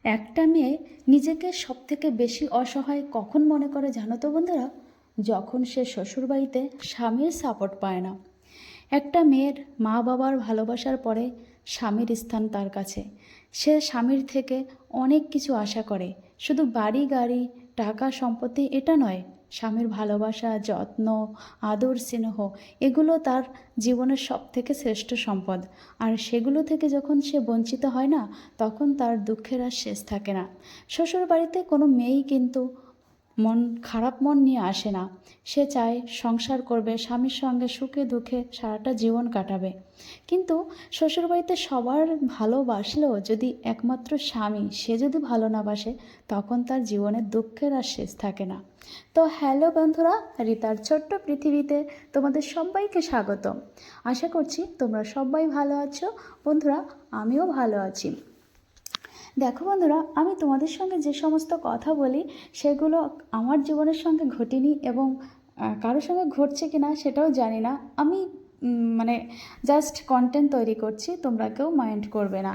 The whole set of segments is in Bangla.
একটা মেয়ে নিজেকে সবথেকে বেশি অসহায় কখন মনে করে জানো তো বন্ধুরা? যখন সে শ্বশুরবাড়িতে স্বামীর সাপোর্ট পায় না। একটা মেয়ের মা বাবার ভালোবাসার পরে স্বামীর স্থান তার কাছে। সে স্বামীর থেকে অনেক কিছু আশা করে, শুধু বাড়ি গাড়ি টাকা সম্পত্তি এটা নয়, স্বামীর ভালোবাসা যত্ন আদর স্নেহ এগুলো তার জীবনের সব থেকে শ্রেষ্ঠ সম্পদ। আর সেগুলো থেকে যখন সে বঞ্চিত হয় না, তখন তার দুঃখের আর শেষ থাকে না। শ্বশুর বাড়িতে কোনো মেয়েই কিন্তু খারাপ মন নিয়ে আসে না। সে চায় সংসার করবে, স্বামীর সঙ্গে সুখে দুঃখে সারাটা জীবন কাটাবে। কিন্তু শ্বশুরবাড়িতে সবার ভালোবাসলেও যদি একমাত্র স্বামী সে যদি ভালো না বাসে, তখন তার জীবনের দুঃখের আর শেষ থাকে না। তো হ্যালো বন্ধুরা, রিতার ছোট্ট পৃথিবীতে তোমাদের সবাইকে স্বাগত। আশা করছি তোমরা সবাই ভালো আছো। বন্ধুরা, আমিও ভালো আছি। দেখো বন্ধুরা, আমি তোমাদের সঙ্গে যে সমস্ত কথা বলি সেগুলো আমার জীবনের সঙ্গে ঘটেনি এবং কারোর সঙ্গে ঘটছে কিনা সেটাও জানি না। আমি মানে জাস্ট কন্টেন্ট তৈরি করছি, তোমরা কেউ মাইন্ড করবে না।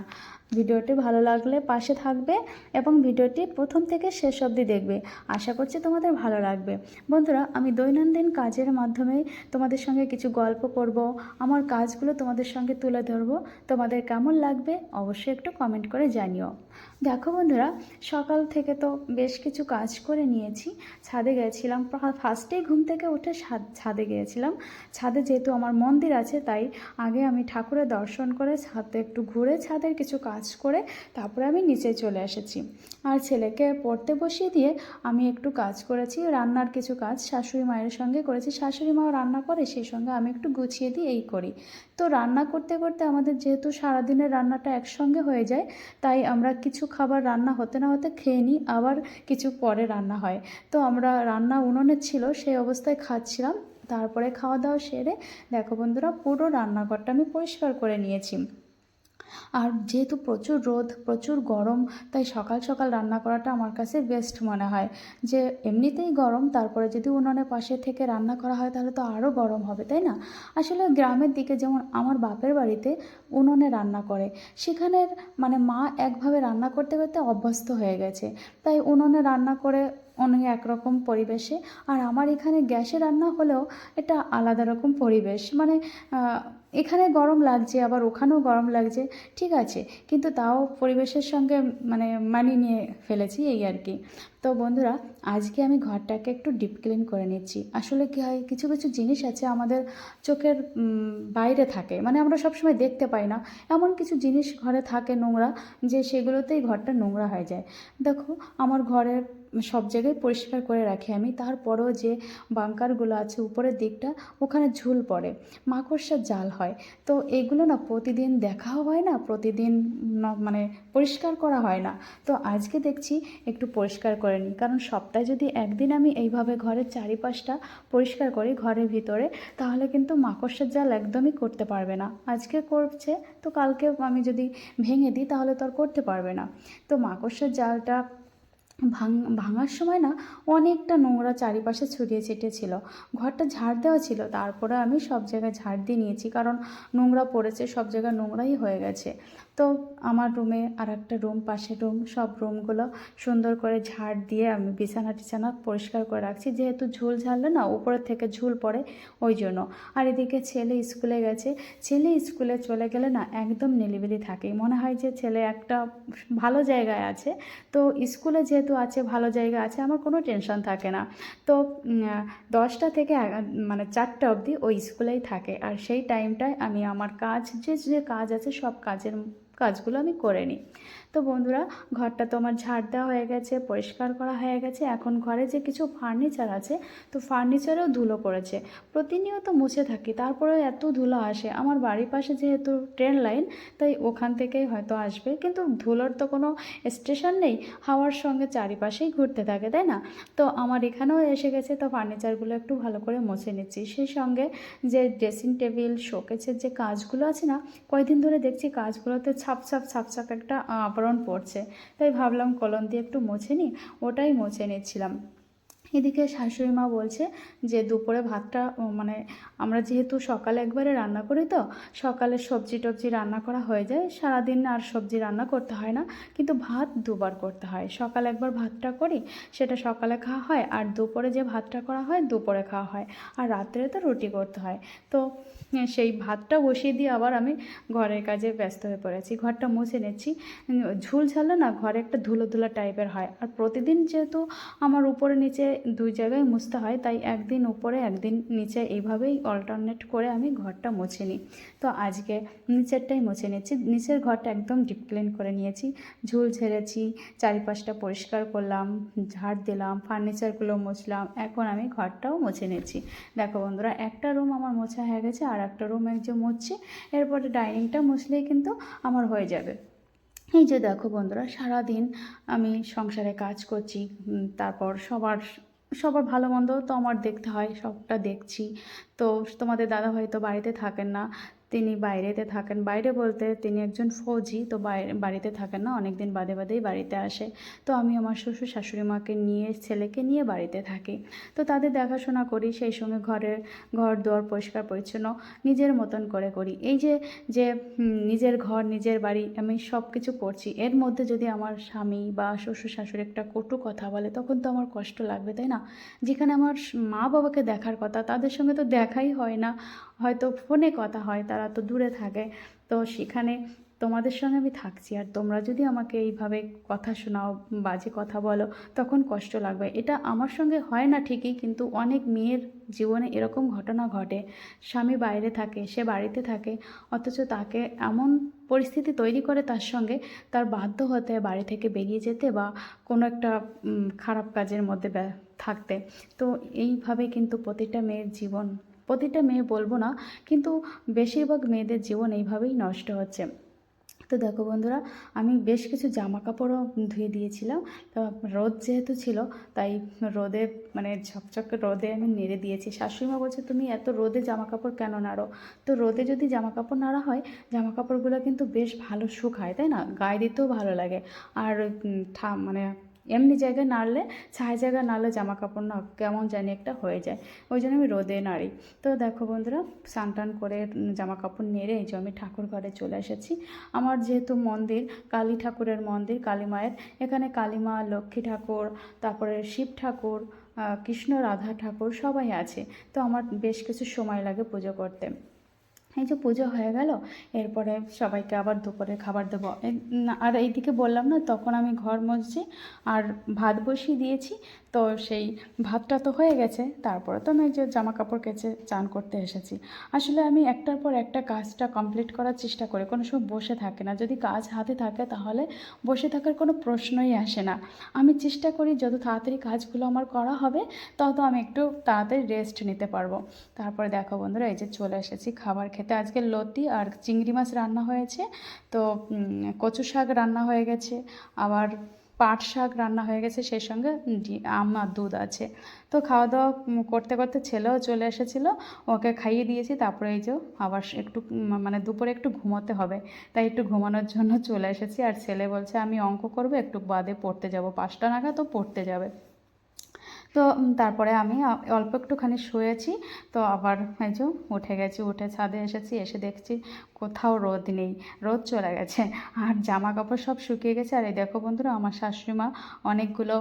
ভিডিওটি ভালো লাগলে পাশে থাকবে এবং ভিডিওটি প্রথম থেকে শেষ অবধি দেখবে। আশা করছি তোমাদের ভালো লাগবে। বন্ধুরা, আমি দৈনন্দিন কাজের মাধ্যমে তোমাদের সঙ্গে কিছু গল্প করব, আমার কাজগুলো তোমাদের সঙ্গে তুলে ধরবো। তোমাদের কেমন লাগবে অবশ্যই একটু কমেন্ট করে জানিও। দেখো বন্ধুরা, সকাল থেকে তো বেশ কিছু কাজ করে নিয়েছি। ছাদে গিয়েছিলাম, ফার্স্টেই ঘুম থেকে উঠে ছাদে গিয়েছিলাম। ছাদে যেহেতু আমার মন্দির আছে, তাই আগে আমি ঠাকুরের দর্শন করে ছাদে একটু ঘুরে ছাদের কিছু কাজ করে তারপরে আমি নিচে চলে এসেছি। আর ছেলেকে পড়তে বসিয়ে দিয়ে আমি একটু কাজ করেছি, রান্নার কিছু কাজ শাশুড়ি মায়ের সঙ্গে করেছি। শাশুড়ি মাও রান্না করে, সেই সঙ্গে আমি একটু গুছিয়ে দিই, এই করি। তো রান্না করতে করতে আমাদের যেহেতু সারাদিনের রান্নাটা একসঙ্গে হয়ে যায়, তাই আমরা কিছু খাবার রান্না হতে না হতে খেয়ে নিই, আবার কিছু পরে রান্না হয়। তো আমরা রান্না উনুনে ছিল, সেই অবস্থায় খাচ্ছিলাম। তারপরে খাওয়া দাওয়া সেরে দেখো বন্ধুরা, পুরো রান্নাঘরটা আমি পরিষ্কার করে নিয়েছি। আর যেহেতু প্রচুর রোদ প্রচুর গরম, তাই সকাল সকাল রান্না করাটা আমার কাছে বেস্ট মনে হয়। যে এমনিতেই গরম, তারপরে যদি উনুনের পাশে থেকে রান্না করা হয় তাহলে তো আরও গরম হবে, তাই না? আসলে গ্রামের দিকে যেমন আমার বাপের বাড়িতে উনুনে রান্না করে, সেখানের মা একভাবে রান্না করতে করতে অভ্যস্ত হয়ে গেছে, তাই উনুনে রান্না করে অনেক একরকম পরিবেশে। আর আমার এখানে গ্যাসে রান্না হলেও এটা আলাদা রকম পরিবেশ, এখানে গরম লাগছে আবার ওখানেও গরম লাগছে, ঠিক আছে, কিন্তু তাও পরিবেশের সঙ্গে মানিয়ে নিয়ে ফেলেছি, এই আর কি। তো বন্ধুরা, আজকে আমি ঘরটাকে একটু ডিপ ক্লিন করে নিচ্ছি। আসলে কী হয়, কিছু কিছু জিনিস আছে আমাদের চোখের বাইরে থাকে, আমরা সবসময় দেখতে পাই না। এমন কিছু জিনিস ঘরে থাকে নোংরা, যে সেগুলোতেই ঘরটা নোংরা হয়ে যায়। দেখো, আমার ঘরের সব জায়গায় পরিষ্কার করে রাখি আমি, তারপরেও যে বাঙ্কারগুলো আছে উপরের দিকটা, ওখানে ঝুল পড়ে, মাকড়সার জাল হয়। তো এগুলো না প্রতিদিন দেখাও হয় না, প্রতিদিন পরিষ্কার করা হয় না। তো আজকে দেখছি একটু পরিষ্কার করে নিই, কারণ সপ্তাহে যদি একদিন আমি এইভাবে ঘরের চারিপাশটা পরিষ্কার করি ঘরের ভিতরে, তাহলে কিন্তু মাকড়সার জাল একদমই করতে পারবে না। আজকে করছে, তো কালকে আমি যদি ভেঙে দিই তাহলে তো আর করতে পারবে না। তো মাকড়সার জালটা ভাঙার সময় না অনেকটা নোংরা চারিপাশে ছড়িয়ে ছিটিয়ে ছিল। ঘরটা ঝাড় দেওয়া ছিল, তারপরে আমি সব জায়গায় ঝাড় দিয়ে নিয়েছি, কারণ নোংরা পড়েছে, সব জায়গায় নোংরাই হয়ে গেছে। তো আমার রুমে আর একটা রুম, পাশের রুম, সব রুমগুলো সুন্দর করে ঝাড় দিয়ে আমি বিছানা টিছানা পরিষ্কার করে রাখছি, যেহেতু ঝুল ঝাড়লে না উপরের থেকে ঝুল পড়ে, ওই জন্য। আর এদিকে ছেলে স্কুলে গেছে। ছেলে স্কুলে চলে গেলে না একদম নিলিবিলি থাকে, মনে হয় যে ছেলে একটা ভালো জায়গায় আছে। তো স্কুলে যেহেতু আছে, ভালো জায়গা আছে, আমার কোনো টেনশন থাকে না। তো 10টা থেকে 4টা অবধি ওই স্কুলেই থাকে, আর সেই টাইমটায় আমি আমার কাজ যে যে কাজ আছে সব কাজগুলো আমি করে নিই। তো বন্ধুরা, ঘরটা তো আমার ঝাড় দেওয়া হয়ে গেছে, পরিষ্কার করা হয়ে গেছে। এখন ঘরে যে কিছু ফার্নিচার আছে, তো ফার্নিচারেও ধুলো পড়েছে, প্রতিনিয়ত মুছে থাকি, তারপরেও এত ধুলো আসে। আমার বাড়ির পাশে যেহেতু ট্রেন লাইন, তাই ওখান থেকেই হয়তো আসবে, কিন্তু ধুলোর তো কোনো স্টেশন নেই, হাওয়ার সঙ্গে চারিপাশেই ঘুরতে থাকে, তাই না? তো আমার এখানেও এসে গেছে, তো ফার্নিচারগুলো একটু ভালো করে মুছে নিচ্ছি। সেই সঙ্গে যে ড্রেসিং টেবিল শোকেসের যে কাজগুলো আছে না, কয়েকদিন ধরে দেখছি কাজগুলোতে ছাপ ছাপ একটা আবরণ পড়ছে, তাই ভাবলাম কলম দিয়ে একটু মুছে নিই, ওটাই মুছে নিচ্ছিলাম। এদিকে শাশুড়ি মা বলছে যে দুপুরে ভাতটা মানে আমরা যেহেতু সকালে একবারে রান্না করি, তো সকালে সবজি টবজি রান্না করা হয়ে যায়, সারাদিন আর সবজি রান্না করতে হয় না, কিন্তু ভাত দুবার করতে হয়। সকালে একবার ভাতটা করি, সেটা সকালে খাওয়া হয়, আর দুপুরে যে ভাতটা করা হয় দুপুরে খাওয়া হয়, আর রাত্রে তো রুটি করতে হয়। তো সেই ভাতটা বসিয়ে দিয়ে আবার আমি ঘরের কাজে ব্যস্ত হয়ে পড়েছি, ঘরটা মুছে নিচ্ছি। ঝুল ঝাড়লে না ঘরে একটা ধুলো ধুলো টাইপের হয়, আর প্রতিদিন যেহেতু আমার উপরে নিচে দুই জায়গায় মুছতে হয়, তাই একদিন উপরে একদিন নিচে এইভাবেই অল্টারনেট করে আমি ঘরটা মুছে নিই। তো আজকে নিচেরটাই মুছে নিচ্ছি, নিচের ঘরটা একদম ডিপ ক্লিন করে নিয়েছি, ঝুল ঝেড়েছি, চারিপাশটা পরিষ্কার করলাম, ঝাড় দিলাম, ফার্নিচারগুলো মুছলাম, এখন আমি ঘরটাও মুছে নিচ্ছি। দেখো বন্ধুরা, একটা রুম আমার মোছা হয়ে গেছে, আর একটা রুম একজন মুছছি, এরপরে ডাইনিংটা মুছলেই কিন্তু আমার হয়ে যাবে। এই যে দেখো বন্ধুরা, সারাদিন আমি সংসারে কাজ করছি, তারপর সবার সবার ভালো মন্দ তো আমার দেখতে হয়, সবটা দেখছি। তো তোমাদের দাদা হয়তো বাড়িতে থাকেন না, তিনি বাইরেতে থাকেন। বাইরে বলতে তিনি একজন ফৌজি, তো বাড়িতে থাকেন না, অনেক দিন বাদে বাদেই বাড়িতে আসে। তো আমি আমার শ্বশুর শাশুড়ি মাকে নিয়ে, ছেলেকে নিয়ে বাড়িতে থাকি। তো তাদের দেখাশোনা করি, সেই সঙ্গে ঘর দুয়ার পরিষ্কার পরিচ্ছন্ন নিজের মতন করে করি। এই যে যে নিজের ঘর নিজের বাড়ি আমি সব কিছু করছি, এর মধ্যে যদি আমার স্বামী বা শ্বশুর শাশুড়ি একটা কটু কথা বলে, তখন তো আমার কষ্ট লাগবে, তাই না? যেখানে আমার মা বাবাকে দেখার কথা, তাদের সঙ্গে তো দেখাই হয় না, হয়তো ফোনে কথা হয়, তারা তো দূরে থাকে। তো সেখানে তোমাদের সঙ্গে আমি থাকছি, আর তোমরা যদি আমাকে এইভাবে কথা শোনাও, বাজে কথা বলো, তখন কষ্ট লাগবে। এটা আমার সঙ্গে হয় না ঠিকই, কিন্তু অনেক মেয়ের জীবনে এরকম ঘটনা ঘটে। স্বামী বাইরে থাকে, সে বাড়িতে থাকে, অথচ তাকে এমন পরিস্থিতি তৈরি করে তার সঙ্গে, তার বাধ্য হতে বাড়ি থেকে বেরিয়ে যেতে বা কোনো একটা খারাপ কাজের মধ্যে থাকতে। তো এইভাবে কিন্তু প্রতিটা মেয়ের জীবন, প্রতিটা মেয়ে বলবো না, কিন্তু বেশিরভাগ মেয়েদের জীবন এইভাবেই নষ্ট হচ্ছে। তো দেখো বন্ধুরা, আমি বেশ কিছু জামা কাপড়ও ধুয়ে দিয়েছিলাম। তো রোদ যেহেতু ছিল, তাই রোদে মানে ঝকঝকে রোদে আমি নেড়ে দিয়েছি। শাশুড়িমা বলছে, তুমি এত রোদে জামা কাপড় কেন নাড়ো? তো রোদে যদি জামা কাপড় নাড়া হয়, জামা কাপড়গুলো কিন্তু বেশ ভালো শুকায়, তাই না? গায়ে দিতেও ভালো লাগে। আর মানে এমনি জায়গায় নাড়লে, ছায়া জায়গায় নাড়লে জামা কাপড় না কেমন জানি একটা হয়ে যায়, ওই জন্য আমি রোদে নাড়ি। তো দেখো বন্ধুরা, স্নান টান করে জামা কাপড় নেড়ে এই যে আমি ঠাকুর ঘরে চলে এসেছি। আমার যেহেতু মন্দির, কালী ঠাকুরের মন্দির, কালী মায়ের, এখানে কালী মা, লক্ষ্মী ঠাকুর, তারপরে শিব ঠাকুর, কৃষ্ণ রাধা ঠাকুর সবাই আছে। তো আমার বেশ কিছু সময় লাগে পুজো করতে। এই যে পুজো হয়ে গেল, এরপরে সবাইকে আবার দুপুরে খাবার দেবো। আর এইদিকে বললাম না, তখন আমি ঘর মুছছি আর ভাত বসিয়ে দিয়েছি। তো সেই ভাতটা তো হয়ে গেছে, তারপরে তো আমি যে জামা কাপড় কেচে চান করতে এসেছি। আসলে আমি একটার পর একটা কাজটা কমপ্লিট করার চেষ্টা করি, কোনো সময় বসে থাকি না। যদি কাজ হাতে থাকে তাহলে বসে থাকার কোনো প্রশ্নই আসে না। আমি চেষ্টা করি যত তাড়াতাড়ি কাজগুলো আমার করা হবে, তত আমি একটু তাড়াতাড়ি রেস্ট নিতে পারবো। তারপরে দেখো বন্ধুরা, এই যে চলে এসেছি খাবার খেতে। আজকে লতি আর চিংড়ি মাছ রান্না হয়েছে, তো কচু শাক রান্না হয়ে গেছে, আবার পাট শাক রান্না হয়ে গেছে, সেই সঙ্গে আম আর দুধ আছে। তো খাওয়া দাওয়া করতে করতে ছেলেও চলে এসেছিলো, ওকে খাইয়ে দিয়েছি। তারপরে এই যে আবার একটু মানে দুপুরে একটু ঘুমোতে হবে, তাই একটু ঘুমানোর জন্য চলে এসেছি। আর ছেলে বলছে আমি অঙ্ক করবো, একটু বাদে পড়তে যাব, 5টা নাগাদ তো পড়তে যাবে। তো তারপরে আমি অল্প একটুখানি শুয়েছি। তো আবার এই যে উঠে গেছি, উঠে ছাদে এসেছি, এসে দেখছি কোথাও রোদ নেই, রোদ চলে গেছে, আর জামা কাপড় সব শুকিয়ে গেছে। আর এই দেখো বন্ধুরা, আমার শাশুড়ি মা অনেকগুলো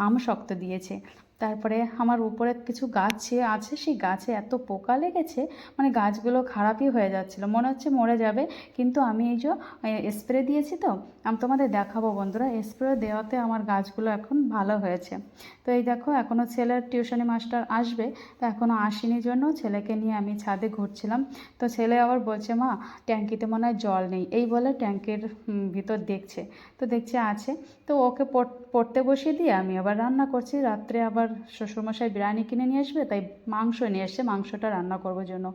আম শক্ত দিয়েছে। তারপরে আমার উপরে কিছু গাছ আছে, সেই গাছে এত পোকা লেগেছে, মানে গাছগুলো খারাপই হয়ে যাচ্ছিলো, মনে হচ্ছে মরে যাবে। কিন্তু আমি এই যে স্প্রে দিয়েছি, তো আমি তোমাদের দেখাবো বন্ধুরা, স্প্রে দেওয়াতে আমার গাছগুলো এখন ভালো হয়েছে। তো এই দেখো, এখনও ছেলের টিউশনি মাস্টার আসবে, তো এখনও আসেনি জন্য ছেলেকে নিয়ে আমি ছাদে ঘুরছিলাম। তো ছেলে আবার বলছে, মা ট্যাঙ্কিতে মনে হয় জল নেই, এই বলে ট্যাঙ্কির ভিতর দেখছে, তো দেখছে আছে। তো ওকে পড়তে বসিয়ে দিয়ে আমি আবার রান্না করছি। রাত্রে আবার শ্বশুরমশাই বিরিয়ানি কিনে নিয়ে আসবে, তাই মাংস নিয়ে এসে মাংসটা রান্না করবো জন্য।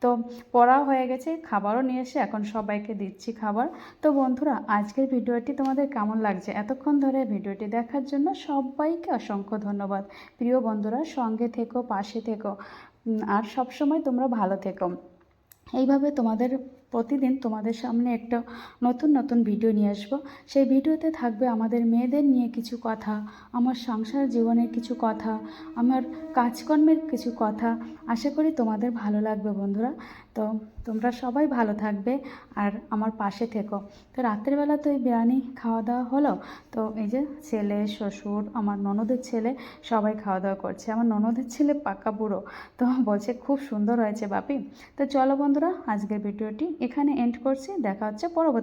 তো পড়াও হয়ে গেছে, খাবারও নিয়ে এসে এখন সবাইকে দিচ্ছি খাবার। তো বন্ধুরা, আজকের ভিডিওটি তোমাদের কেমন লাগছে? এতক্ষণ ধরে ভিডিওটি দেখার জন্য সবাইকে অসংখ্য ধন্যবাদ। প্রিয় বন্ধুরা, সঙ্গে থেকো, পাশে থেকো, আর সব সময় তোমরা ভালো থেকো। এইভাবে তোমাদের প্রতিদিন তোমাদের সামনে একটা নতুন নতুন ভিডিও নিয়ে আসবো। সেই ভিডিওতে থাকবে আমাদের মেয়েদের নিয়ে কিছু কথা, আমার সংসার জীবনের কিছু কথা, আমার কাজকর্মের কিছু কথা। আশা করি তোমাদের ভালো লাগবে বন্ধুরা। তো তোমরা সবাই ভালো থাকবে আর আমার পাশে থেকো। তো রাত্রেবেলা তো এই বিরিয়ানি খাওয়া দাওয়া হলো। তো এই যে ছেলে, শ্বশুর, আমার ননদের ছেলে সবাই খাওয়া দাওয়া করছে। আমার ননদের ছেলে পাকা বুড়ো, তো বলছে খুব সুন্দর হয়েছে বাপি। তো চলো বন্ধুরা, আজকের ভিডিওটি এখানে এন্ড করছি। দেখা হচ্ছে পরবর্তী